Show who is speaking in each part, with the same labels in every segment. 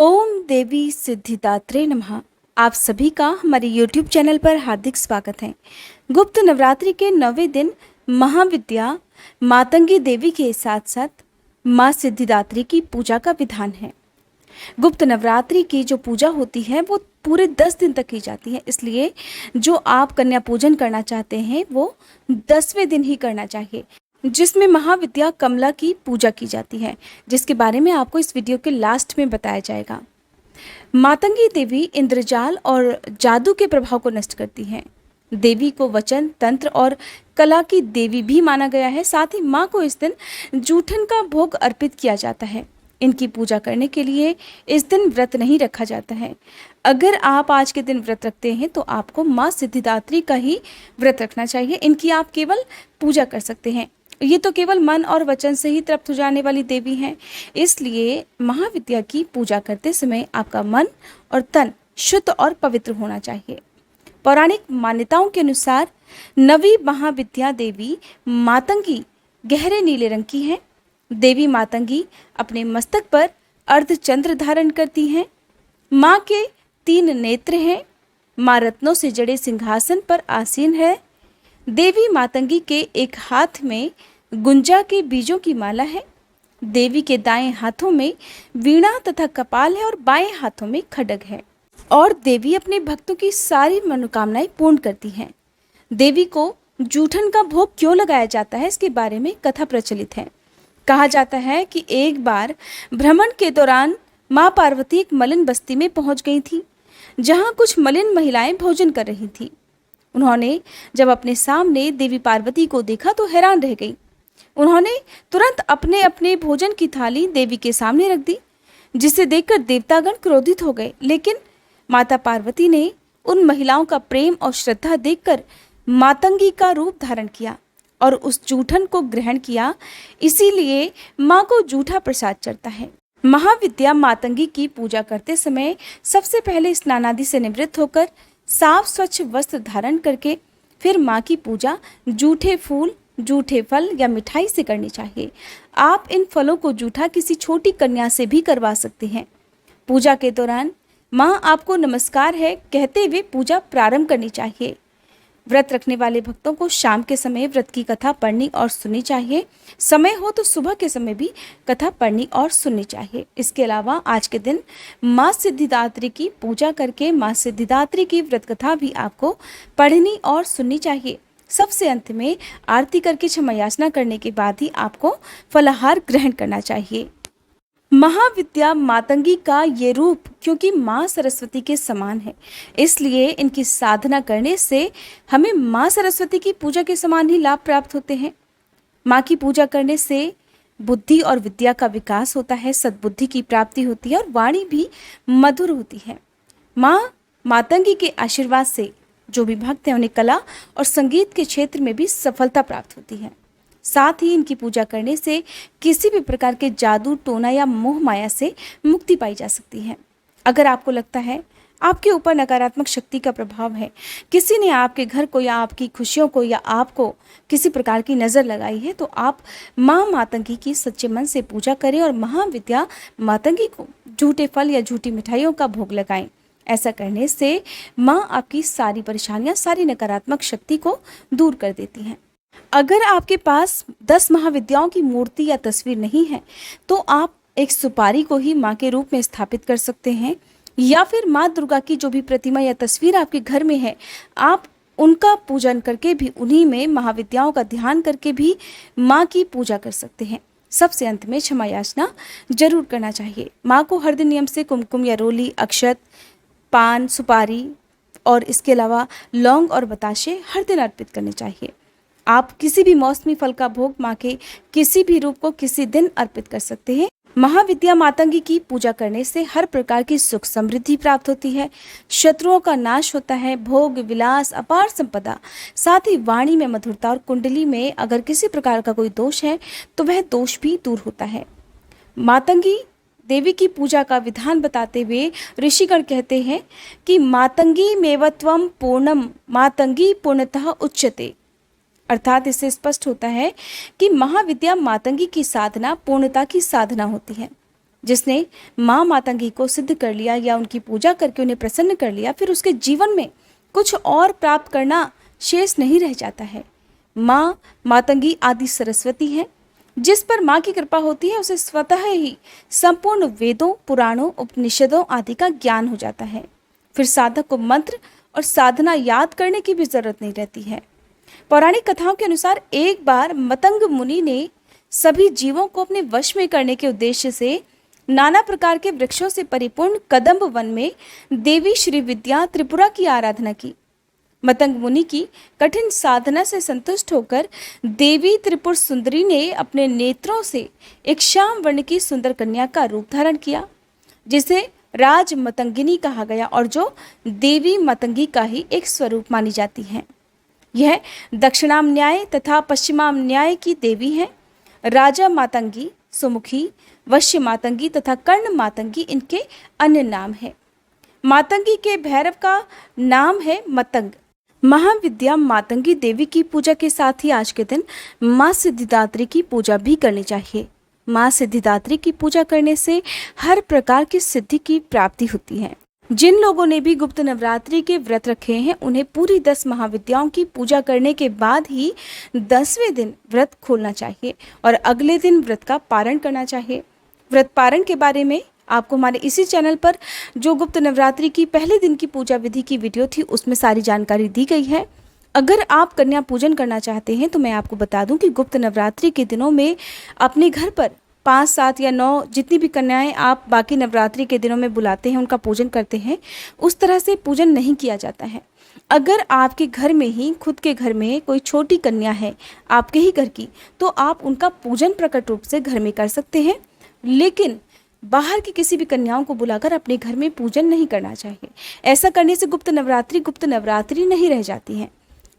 Speaker 1: ओम देवी सिद्धिदात्रे नमः। आप सभी का हमारे YouTube चैनल पर हार्दिक स्वागत है। गुप्त नवरात्रि के 9वें दिन महाविद्या मातंगी देवी के साथ साथ माँ सिद्धिदात्री की पूजा का विधान है। गुप्त नवरात्रि की जो पूजा होती है वो पूरे 10 दिन तक की जाती है, इसलिए जो आप कन्या पूजन करना चाहते हैं वो 10वें दिन ही करना चाहिए, जिसमें महाविद्या कमला की पूजा की जाती है, जिसके बारे में आपको इस वीडियो के लास्ट में बताया जाएगा। मातंगी देवी इंद्रजाल और जादू के प्रभाव को नष्ट करती हैं। देवी को वचन, तंत्र और कला की देवी भी माना गया है। साथ ही माँ को इस दिन जूठन का भोग अर्पित किया जाता है। इनकी पूजा करने के लिए इस दिन व्रत नहीं रखा जाता है। अगर आप आज के दिन व्रत रखते हैं तो आपको माँ सिद्धिदात्री का ही व्रत रखना चाहिए। इनकी आप केवल पूजा कर सकते हैं। ये तो केवल मन और वचन से ही तृप्त हो जाने वाली देवी हैं, इसलिए महाविद्या की पूजा करते समय आपका मन और तन शुद्ध और पवित्र होना चाहिए। पौराणिक मान्यताओं के अनुसार नवी महाविद्या देवी मातंगी गहरे नीले रंग की है। देवी मातंगी अपने मस्तक पर अर्धचंद्र धारण करती हैं। माँ के 3 नेत्र हैं। माँ रत्नों से जड़े सिंहासन पर आसीन है। देवी मातंगी के एक हाथ में गुंजा के बीजों की माला है। देवी के दाएं हाथों में वीणा तथा कपाल है और बाएं हाथों में खड्ग है। और देवी अपने भक्तों की सारी मनोकामनाएं पूर्ण करती हैं। देवी को जूठन का भोग क्यों लगाया जाता है, इसके बारे में कथा प्रचलित है। कहा जाता है कि एक बार भ्रमण के दौरान माँ पार्वती एक मलिन बस्ती में पहुंच गई थी, जहां कुछ मलिन महिलाएं भोजन कर रही थीं। उन्होंने जब अपने सामने देवी पार्वती को देखा तो हैरान रह गई। उन्होंने तुरंत अपने अपने भोजन की थाली देवी के सामने रख दी, जिसे देखकर देवतागण क्रोधित हो गए। लेकिन माता पार्वती ने उन महिलाओं का प्रेम और श्रद्धा देखकर मातंगी का रूप धारण किया और उस जूठन को ग्रहण किया। इसीलिए माँ को जूठा प्रसाद चढ़ता है। महाविद्या मातंगी की पूजा करते समय सबसे पहले स्नानादि से निवृत्त होकर साफ स्वच्छ वस्त्र धारण करके फिर माँ की पूजा जूठे फूल, जूठे फल या मिठाई से करनी चाहिए। आप इन फलों को जूठा किसी छोटी कन्या से भी करवा सकते हैं। पूजा के दौरान माँ आपको नमस्कार है कहते हुए पूजा प्रारंभ करनी चाहिए। व्रत रखने वाले भक्तों को शाम के समय व्रत की कथा पढ़नी और सुननी चाहिए। समय हो तो सुबह के समय भी कथा पढ़नी और सुननी चाहिए। इसके अलावा आज के दिन माँ सिद्धिदात्री की पूजा करके माँ सिद्धिदात्री की व्रत कथा भी आपको पढ़नी और सुननी चाहिए। सबसे अंत में आरती करके क्षमा याचना करने के बाद ही आपको फलाहार ग्रहण करना चाहिए। महाविद्या मातंगी का ये रूप क्योंकि माँ सरस्वती के समान है, इसलिए इनकी साधना करने से हमें माँ सरस्वती की पूजा के समान ही लाभ प्राप्त होते हैं। माँ की पूजा करने से बुद्धि और विद्या का विकास होता है, सद्बुद्धि की प्राप्ति होती है और वाणी भी मधुर होती है। माँ मातंगी के आशीर्वाद से जो भी भक्त हैं उन्हें कला और संगीत के क्षेत्र में भी सफलता प्राप्त होती है। साथ ही इनकी पूजा करने से किसी भी प्रकार के जादू, टोना या मोह माया से मुक्ति पाई जा सकती है। अगर आपको लगता है आपके ऊपर नकारात्मक शक्ति का प्रभाव है, किसी ने आपके घर को या आपकी खुशियों को या आपको किसी प्रकार की नज़र लगाई है, तो आप माँ मातंगी की सच्चे मन से पूजा करें और महाविद्या मातंगी को झूठे फल या झूठी मिठाइयों का भोग लगाएं। ऐसा करने से माँ आपकी सारी परेशानियाँ, सारी नकारात्मक शक्ति को दूर कर देती हैं। अगर आपके पास 10 महाविद्याओं की मूर्ति या तस्वीर नहीं है तो आप एक सुपारी को ही माँ के रूप में स्थापित कर सकते हैं, या फिर माँ दुर्गा की जो भी प्रतिमा या तस्वीर आपके घर में है आप उनका पूजन करके भी, उन्हीं में महाविद्याओं का ध्यान करके भी माँ की पूजा कर सकते हैं। सबसे अंत में क्षमा याचना जरूर करना चाहिए। माँ को हर दिन नियम से कुमकुम या रोली, अक्षत, पान, सुपारी और इसके अलावा लौंग और बताशे हर दिन अर्पित करने चाहिए। आप किसी भी मौसमी फल का भोग माँ के किसी भी रूप को किसी दिन अर्पित कर सकते हैं। महाविद्या मातंगी की पूजा करने से हर प्रकार की सुख समृद्धि प्राप्त होती है, शत्रुओं का नाश होता है, भोग विलास, अपार संपदा, साथ ही वाणी में मधुरता और कुंडली में अगर किसी प्रकार का कोई दोष है तो वह दोष भी दूर होता है। मातंगी देवी की पूजा का विधान बताते हुए ऋषिगण कहते हैं कि मातंगी मेवत्वम पूर्णम मातंगी पूर्णतः उच्यते। अर्थात इससे स्पष्ट होता है कि महाविद्या मातंगी की साधना पूर्णता की साधना होती है। जिसने माँ मातंगी को सिद्ध कर लिया या उनकी पूजा करके उन्हें प्रसन्न कर लिया, फिर उसके जीवन में कुछ और प्राप्त करना शेष नहीं रह जाता है। माँ मातंगी आदि सरस्वती है। जिस पर माँ की कृपा होती है उसे स्वतः ही संपूर्ण वेदों, पुराणों, उपनिषदों आदि का ज्ञान हो जाता है। फिर साधक को मंत्र और साधना याद करने की भी जरूरत नहीं रहती है। पौराणिक कथाओं के अनुसार एक बार मतंग मुनि ने सभी जीवों को अपने वश में करने के उद्देश्य से नाना प्रकार के वृक्षों से परिपूर्ण कदम्ब वन में देवी श्री विद्या त्रिपुरा की आराधना की। मतंग मुनि की कठिन साधना से संतुष्ट होकर देवी त्रिपुर सुंदरी ने अपने नेत्रों से एक श्याम वर्ण की सुंदर कन्या का रूप धारण किया, जिसे राज मतंगिनी कहा गया और जो देवी मतंगी का ही एक स्वरूप मानी जाती है। यह दक्षिणाम न्याय तथा पश्चिमाम न्याय की देवी है। राजा मातंगी, सुमुखी, वश्य मातंगी तथा कर्ण मातंगी इनके अन्य नाम है। मातंगी के भैरव का नाम है मतंग। महाविद्या मातंगी देवी की पूजा के साथ ही आज के दिन माँ सिद्धिदात्री की पूजा भी करनी चाहिए। माँ सिद्धिदात्री की पूजा करने से हर प्रकार की सिद्धि की प्राप्ति होती है। जिन लोगों ने भी गुप्त नवरात्रि के व्रत रखे हैं उन्हें पूरी 10 महाविद्याओं की पूजा करने के बाद ही 10वें दिन व्रत खोलना चाहिए और अगले दिन व्रत का पारण करना चाहिए। व्रत पारण के बारे में आपको हमारे इसी चैनल पर जो गुप्त नवरात्रि की पहले दिन की पूजा विधि की वीडियो थी उसमें सारी जानकारी दी गई है। अगर आप कन्या पूजन करना चाहते हैं तो मैं आपको बता दूं कि गुप्त नवरात्रि के दिनों में अपने घर पर 5, 7 या 9 जितनी भी कन्याएं आप बाकी नवरात्रि के दिनों में बुलाते हैं उनका पूजन करते हैं, उस तरह से पूजन नहीं किया जाता है। अगर आपके घर में ही खुद के घर में कोई छोटी कन्या है आपके ही घर की, तो आप उनका पूजन प्रकट रूप से घर में कर सकते हैं, लेकिन बाहर की किसी भी कन्याओं को बुलाकर अपने घर में पूजन नहीं करना चाहिए। ऐसा करने से गुप्त नवरात्रि नहीं रह जाती है।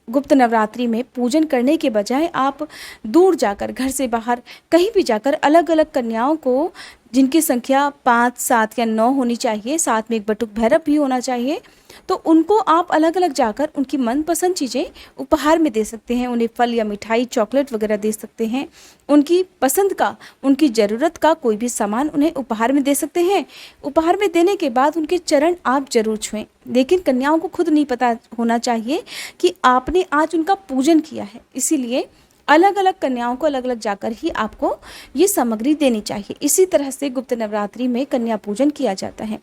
Speaker 1: गुप्त नवरात्रि में पूजन करने के बजाय आप दूर जाकर, घर से बाहर कहीं भी जाकर अलग अलग कन्याओं को, जिनकी संख्या 5, 7 या 9 होनी चाहिए, साथ में एक बटुक भैरव भी होना चाहिए, तो उनको आप अलग अलग जाकर उनकी मनपसंद चीज़ें उपहार में दे सकते हैं। उन्हें फल या मिठाई, चॉकलेट वगैरह दे सकते हैं। उनकी पसंद का, उनकी ज़रूरत का कोई भी सामान उन्हें उपहार में दे सकते हैं। उपहार में देने के बाद उनके चरण आप जरूर छुएं, लेकिन कन्याओं को खुद नहीं पता होना चाहिए कि आपने आज उनका पूजन किया है। इसीलिए अलग अलग कन्याओं को अलग अलग जाकर ही आपको ये सामग्री देनी चाहिए। इसी तरह से गुप्त नवरात्रि में कन्या पूजन किया जाता है।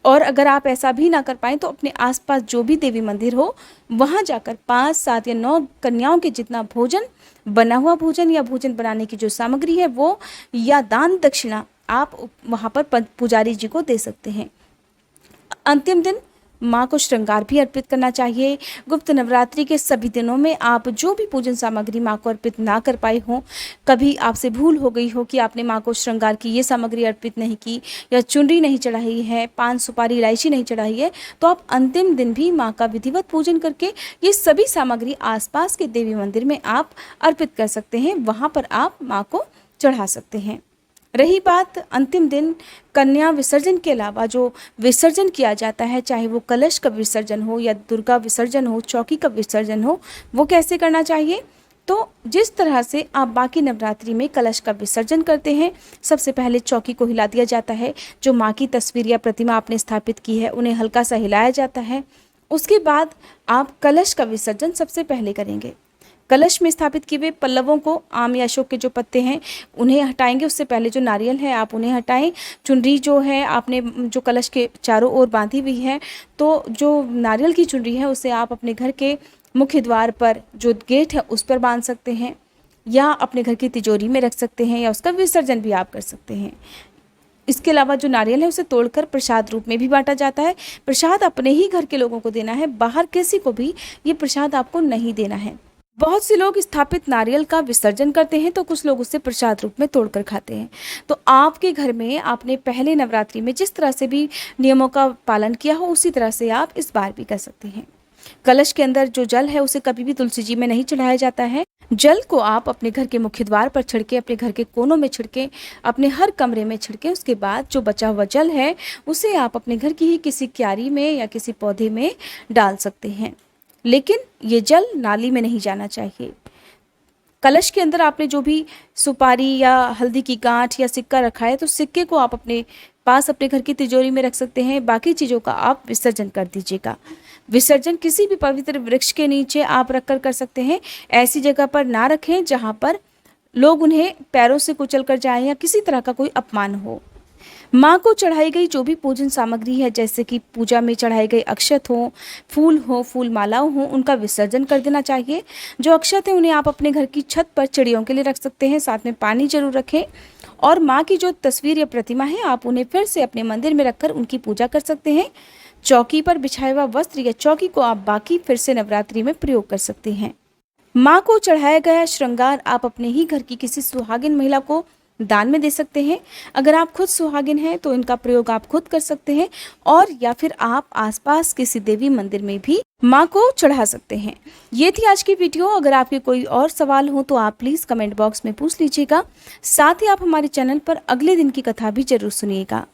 Speaker 1: और अगर आप ऐसा भी ना कर पाएँ तो अपने आसपास जो भी देवी मंदिर हो वहाँ जाकर 5, 7 या 9 कन्याओं के जितना भोजन, बना हुआ भोजन या भोजन बनाने की जो सामग्री है वो, या दान दक्षिणा आप वहाँ पर पुजारी जी को दे सकते हैं। अंतिम दिन माँ को श्रृंगार भी अर्पित करना चाहिए। गुप्त नवरात्रि के सभी दिनों में आप जो भी पूजन सामग्री माँ को अर्पित ना कर पाए हों, कभी आपसे भूल हो गई हो कि आपने माँ को श्रृंगार की ये सामग्री अर्पित नहीं की, या चुनरी नहीं चढ़ाई है, पान सुपारी इलायची नहीं चढ़ाई है, तो आप अंतिम दिन भी माँ का विधिवत पूजन करके ये सभी सामग्री आसपास के देवी मंदिर में आप अर्पित कर सकते हैं। वहाँ पर आप माँ को चढ़ा सकते हैं। रही बात अंतिम दिन कन्या विसर्जन के अलावा जो विसर्जन किया जाता है, चाहे वो कलश का विसर्जन हो या दुर्गा विसर्जन हो, चौकी का विसर्जन हो, वो कैसे करना चाहिए? तो जिस तरह से आप बाकी नवरात्रि में कलश का विसर्जन करते हैं, सबसे पहले चौकी को हिला दिया जाता है। जो माँ की तस्वीर या प्रतिमा आपने स्थापित की है उन्हें हल्का सा हिलाया जाता है। उसके बाद आप कलश का विसर्जन सबसे पहले करेंगे। कलश में स्थापित किए हुए पल्लवों को, आम या अशोक के जो पत्ते हैं उन्हें हटाएंगे। उससे पहले जो नारियल है आप उन्हें हटाएं। चुनरी जो है आपने जो कलश के चारों ओर बांधी हुई है, तो जो नारियल की चुनरी है उसे आप अपने घर के मुख्य द्वार पर जो गेट है उस पर बांध सकते हैं, या अपने घर की तिजोरी में रख सकते हैं, या उसका विसर्जन भी आप कर सकते हैं। इसके अलावा जो नारियल है उसे तोड़कर प्रसाद रूप में भी बांटा जाता है। प्रसाद अपने ही घर के लोगों को देना है, बाहर किसी को भी ये प्रसाद आपको नहीं देना है। बहुत से लोग स्थापित नारियल का विसर्जन करते हैं तो कुछ लोग उसे प्रसाद रूप में तोड़कर खाते हैं। तो आपके घर में आपने पहले नवरात्रि में जिस तरह से भी नियमों का पालन किया हो उसी तरह से आप इस बार भी कर सकते हैं। कलश के अंदर जो जल है उसे कभी भी तुलसी जी में नहीं चढ़ाया जाता है। जल को आप अपने घर के मुख्य द्वार पर छिड़के, अपने घर के कोनों में छिड़के, अपने हर कमरे में छिड़के। उसके बाद जो बचा हुआ जल है उसे आप अपने घर की ही किसी क्यारी में या किसी पौधे में डाल सकते हैं, लेकिन ये जल नाली में नहीं जाना चाहिए। कलश के अंदर आपने जो भी सुपारी या हल्दी की गांठ या सिक्का रखा है, तो सिक्के को आप अपने पास अपने घर की तिजोरी में रख सकते हैं। बाकी चीज़ों का आप विसर्जन कर दीजिएगा। विसर्जन किसी भी पवित्र वृक्ष के नीचे आप रखकर कर सकते हैं। ऐसी जगह पर ना रखें जहाँ पर लोग उन्हें पैरों से कुचल कर जाएं या किसी तरह का कोई अपमान हो। माँ को चढ़ाई गई जो भी पूजन सामग्री है, जैसे कि पूजा में चढ़ाए गए अक्षत हो, फूल मालाओं हो, उनका विसर्जन कर देना चाहिए। जो अक्षत है उन्हें आप अपने घर की छत पर चिड़ियों के लिए रख सकते हैं। साथ में पानी जरूर रखें। और माँ की जो तस्वीर या प्रतिमा है, आप उन्हें फिर से अपने मंदिर में रखकर उनकी पूजा कर सकते हैं। चौकी पर बिछाया हुआ वस्त्र या चौकी को आप बाकी फिर से नवरात्रि में प्रयोग कर सकते हैं। माँ को चढ़ाया गया श्रृंगार आप अपने ही घर की किसी सुहागिन महिला को दान में दे सकते हैं। अगर आप खुद सुहागिन हैं तो इनका प्रयोग आप खुद कर सकते हैं, और या फिर आप आसपास किसी देवी मंदिर में भी माँ को चढ़ा सकते हैं। ये थी आज की वीडियो। अगर आपके कोई और सवाल हो तो आप प्लीज़ कमेंट बॉक्स में पूछ लीजिएगा। साथ ही आप हमारे चैनल पर अगले दिन की कथा भी जरूर सुनिएगा।